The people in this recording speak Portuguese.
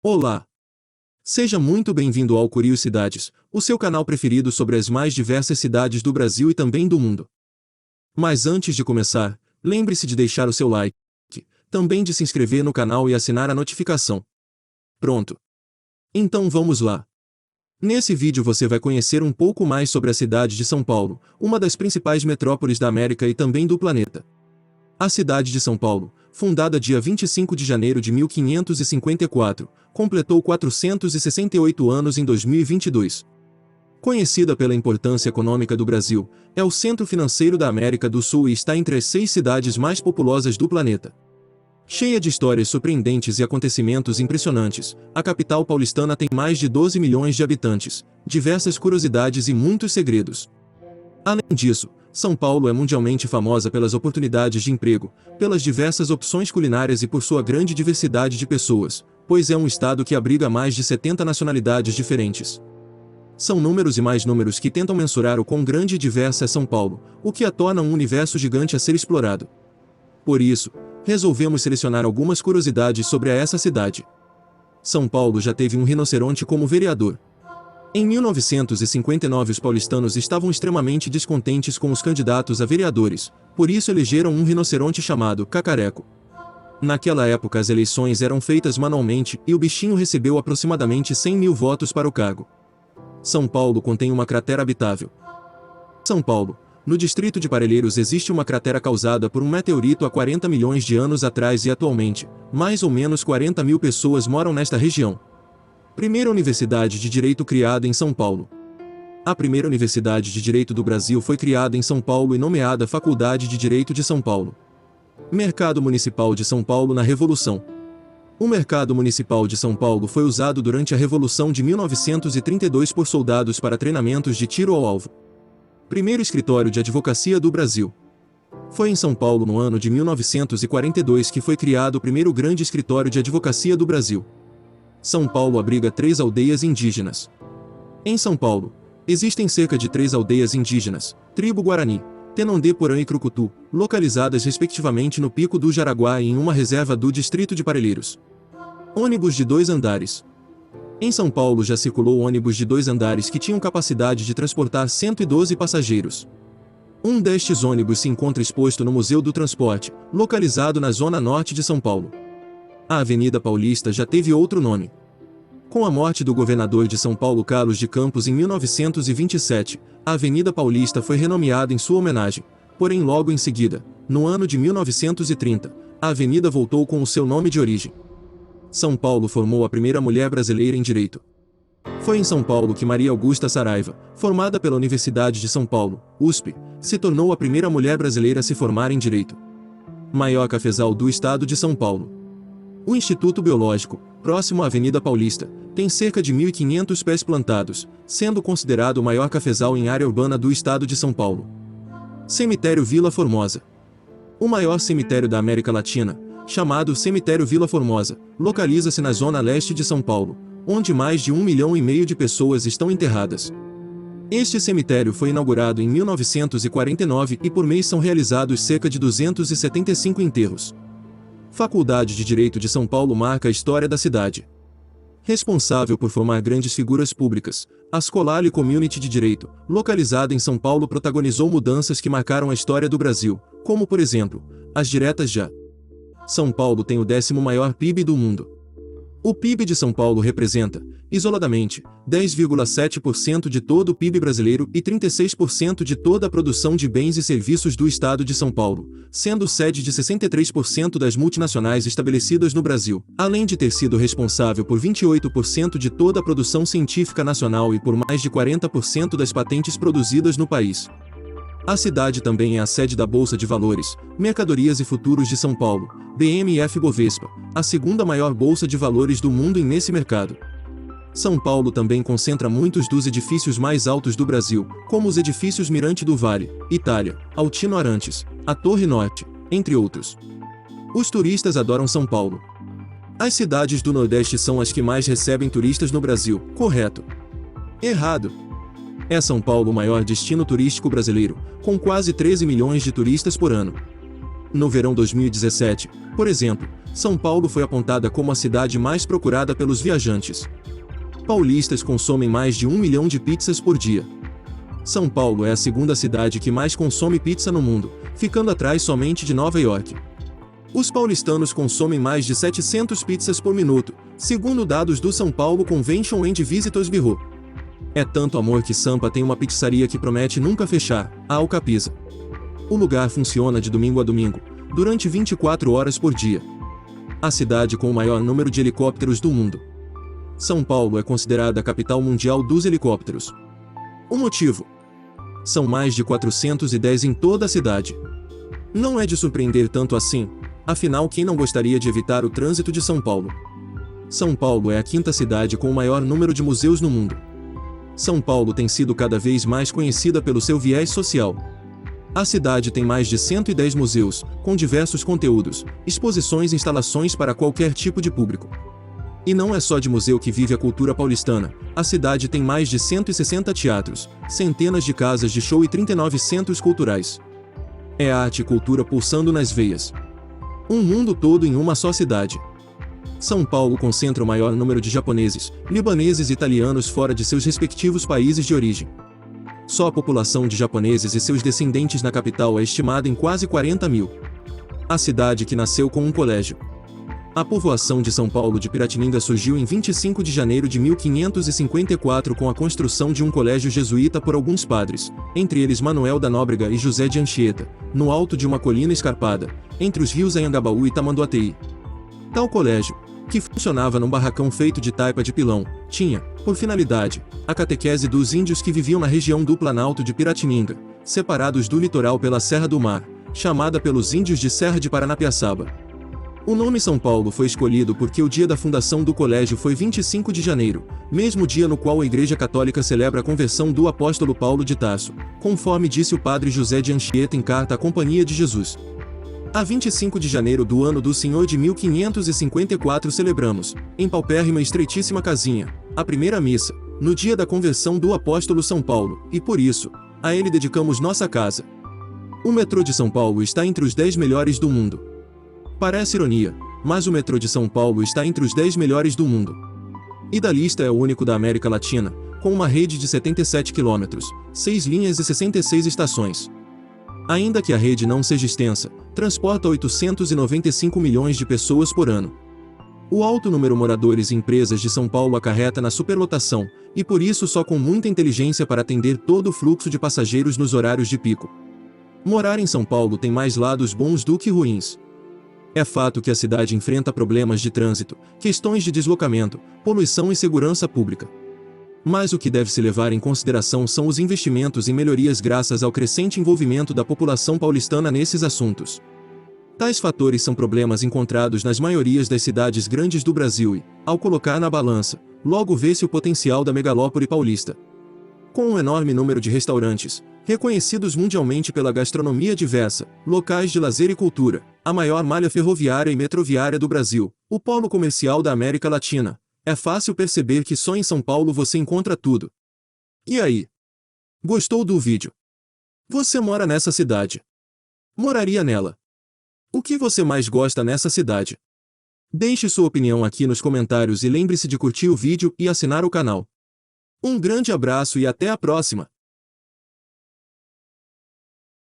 Olá! Seja muito bem-vindo ao Curiosidades, o seu canal preferido sobre as mais diversas cidades do Brasil e também do mundo. Mas antes de começar, lembre-se de deixar o seu like, também de se inscrever no canal e assinar a notificação. Pronto! Então vamos lá! Nesse vídeo você vai conhecer um pouco mais sobre a cidade de São Paulo, uma das principais metrópoles da América e também do planeta. A cidade de São Paulo, fundada dia 25 de janeiro de 1554, completou 468 anos em 2022. Conhecida pela importância econômica do Brasil, é o centro financeiro da América do Sul e está entre as 6 cidades mais populosas do planeta. Cheia de histórias surpreendentes e acontecimentos impressionantes, a capital paulistana tem mais de 12 milhões de habitantes, diversas curiosidades e muitos segredos. Além disso, São Paulo é mundialmente famosa pelas oportunidades de emprego, pelas diversas opções culinárias e por sua grande diversidade de pessoas, pois é um estado que abriga mais de 70 nacionalidades diferentes. São números e mais números que tentam mensurar o quão grande e diversa é São Paulo, o que a torna um universo gigante a ser explorado. Por isso, resolvemos selecionar algumas curiosidades sobre essa cidade. São Paulo já teve um rinoceronte como vereador. Em 1959 os paulistanos estavam extremamente descontentes com os candidatos a vereadores, por isso elegeram um rinoceronte chamado Cacareco. Naquela época as eleições eram feitas manualmente e o bichinho recebeu aproximadamente 100 mil votos para o cargo. São Paulo contém uma cratera habitável. São Paulo, no distrito de Parelheiros existe uma cratera causada por um meteorito há 40 milhões de anos atrás e atualmente, mais ou menos 40 mil pessoas moram nesta região. Primeira Universidade de Direito criada em São Paulo. A primeira Universidade de Direito do Brasil foi criada em São Paulo e nomeada Faculdade de Direito de São Paulo. Mercado Municipal de São Paulo na Revolução. O Mercado Municipal de São Paulo foi usado durante a Revolução de 1932 por soldados para treinamentos de tiro ao alvo. Primeiro Escritório de Advocacia do Brasil. Foi em São Paulo no ano de 1942 que foi criado o primeiro grande escritório de advocacia do Brasil. São Paulo abriga 3 aldeias indígenas. Em São Paulo, existem cerca de 3 aldeias indígenas, Tribo Guarani, Tenondê-Porã e Crucutu, localizadas respectivamente no Pico do Jaraguá e em uma reserva do distrito de Parelheiros. Ônibus de 2 andares. Em São Paulo já circulou ônibus de 2 andares que tinham capacidade de transportar 112 passageiros. Um destes ônibus se encontra exposto no Museu do Transporte, localizado na zona norte de São Paulo. A Avenida Paulista já teve outro nome. Com a morte do governador de São Paulo Carlos de Campos em 1927, a Avenida Paulista foi renomeada em sua homenagem, porém logo em seguida, no ano de 1930, a avenida voltou com o seu nome de origem. São Paulo formou a primeira mulher brasileira em direito. Foi em São Paulo que Maria Augusta Saraiva, formada pela Universidade de São Paulo, USP, se tornou a primeira mulher brasileira a se formar em direito. Maior cafezal do estado de São Paulo. O Instituto Biológico, próximo à Avenida Paulista, tem cerca de 1.500 pés plantados, sendo considerado o maior cafezal em área urbana do estado de São Paulo. Cemitério Vila Formosa. O maior cemitério da América Latina, chamado Cemitério Vila Formosa, localiza-se na zona leste de São Paulo, onde mais de 1,5 milhão de pessoas estão enterradas. Este cemitério foi inaugurado em 1949 e por mês são realizados cerca de 275 enterros. Faculdade de Direito de São Paulo marca a história da cidade. Responsável por formar grandes figuras públicas, a Scholarly Community de Direito, localizada em São Paulo, protagonizou mudanças que marcaram a história do Brasil, como por exemplo, as diretas já. São Paulo tem o 10º maior PIB do mundo. O PIB de São Paulo representa, isoladamente, 10,7% de todo o PIB brasileiro e 36% de toda a produção de bens e serviços do estado de São Paulo, sendo sede de 63% das multinacionais estabelecidas no Brasil, além de ter sido responsável por 28% de toda a produção científica nacional e por mais de 40% das patentes produzidas no país. A cidade também é a sede da Bolsa de Valores, Mercadorias e Futuros de São Paulo, BMF-Bovespa, a segunda maior bolsa de valores do mundo nesse mercado. São Paulo também concentra muitos dos edifícios mais altos do Brasil, como os edifícios Mirante do Vale, Itália, Altino Arantes, a Torre Norte, entre outros. Os turistas adoram São Paulo. As cidades do Nordeste são as que mais recebem turistas no Brasil, correto? Errado. É São Paulo o maior destino turístico brasileiro, com quase 13 milhões de turistas por ano. No verão 2017, por exemplo, São Paulo foi apontada como a cidade mais procurada pelos viajantes. Paulistas consomem mais de 1 milhão de pizzas por dia. São Paulo é a segunda cidade que mais consome pizza no mundo, ficando atrás somente de Nova York. Os paulistanos consomem mais de 700 pizzas por minuto, segundo dados do São Paulo Convention and Visitors Bureau. É tanto amor que Sampa tem uma pizzaria que promete nunca fechar, a Alcapizza. O lugar funciona de domingo a domingo, durante 24 horas por dia. A cidade com o maior número de helicópteros do mundo. São Paulo é considerada a capital mundial dos helicópteros. O motivo? São mais de 410 em toda a cidade. Não é de surpreender tanto assim, afinal quem não gostaria de evitar o trânsito de São Paulo? São Paulo é a quinta cidade com o maior número de museus no mundo. São Paulo tem sido cada vez mais conhecida pelo seu viés social. A cidade tem mais de 110 museus, com diversos conteúdos, exposições e instalações para qualquer tipo de público. E não é só de museu que vive a cultura paulistana, a cidade tem mais de 160 teatros, centenas de casas de show e 39 centros culturais. É arte e cultura pulsando nas veias. Um mundo todo em uma só cidade. São Paulo concentra o maior número de japoneses, libaneses e italianos fora de seus respectivos países de origem. Só a população de japoneses e seus descendentes na capital é estimada em quase 40 mil. A cidade que nasceu com um colégio. A povoação de São Paulo de Piratininga surgiu em 25 de janeiro de 1554 com a construção de um colégio jesuíta por alguns padres, entre eles Manuel da Nóbrega e José de Anchieta, no alto de uma colina escarpada, entre os rios Anhangabaú e Tamanduateí. Tal colégio, que funcionava num barracão feito de taipa de pilão, tinha, por finalidade, a catequese dos índios que viviam na região do Planalto de Piratininga, separados do litoral pela Serra do Mar, chamada pelos índios de Serra de Paranapiaçaba. O nome São Paulo foi escolhido porque o dia da fundação do colégio foi 25 de janeiro, mesmo dia no qual a Igreja Católica celebra a conversão do apóstolo Paulo de Tarso, conforme disse o padre José de Anchieta em carta à Companhia de Jesus. A 25 de janeiro do ano do Senhor de 1554 celebramos, em paupérrima e estreitíssima casinha, a primeira missa, no dia da conversão do apóstolo São Paulo, e por isso, a ele dedicamos nossa casa. O metrô de São Paulo está entre os 10 melhores do mundo. Parece ironia, mas o metrô de São Paulo está entre os 10 melhores do mundo. E da lista é o único da América Latina, com uma rede de 77 quilômetros, 6 linhas e 66 estações. Ainda que a rede não seja extensa, transporta 895 milhões de pessoas por ano. O alto número de moradores e empresas de São Paulo acarreta na superlotação, e por isso só com muita inteligência para atender todo o fluxo de passageiros nos horários de pico. Morar em São Paulo tem mais lados bons do que ruins. É fato que a cidade enfrenta problemas de trânsito, questões de deslocamento, poluição e segurança pública. Mas o que deve se levar em consideração são os investimentos e melhorias graças ao crescente envolvimento da população paulistana nesses assuntos. Tais fatores são problemas encontrados nas maiorias das cidades grandes do Brasil e, ao colocar na balança, logo vê-se o potencial da megalópole paulista. Com um enorme número de restaurantes, reconhecidos mundialmente pela gastronomia diversa, locais de lazer e cultura, a maior malha ferroviária e metroviária do Brasil, o polo comercial da América Latina, é fácil perceber que só em São Paulo você encontra tudo. E aí? Gostou do vídeo? Você mora nessa cidade? Moraria nela? O que você mais gosta nessa cidade? Deixe sua opinião aqui nos comentários e lembre-se de curtir o vídeo e assinar o canal. Um grande abraço e até a próxima!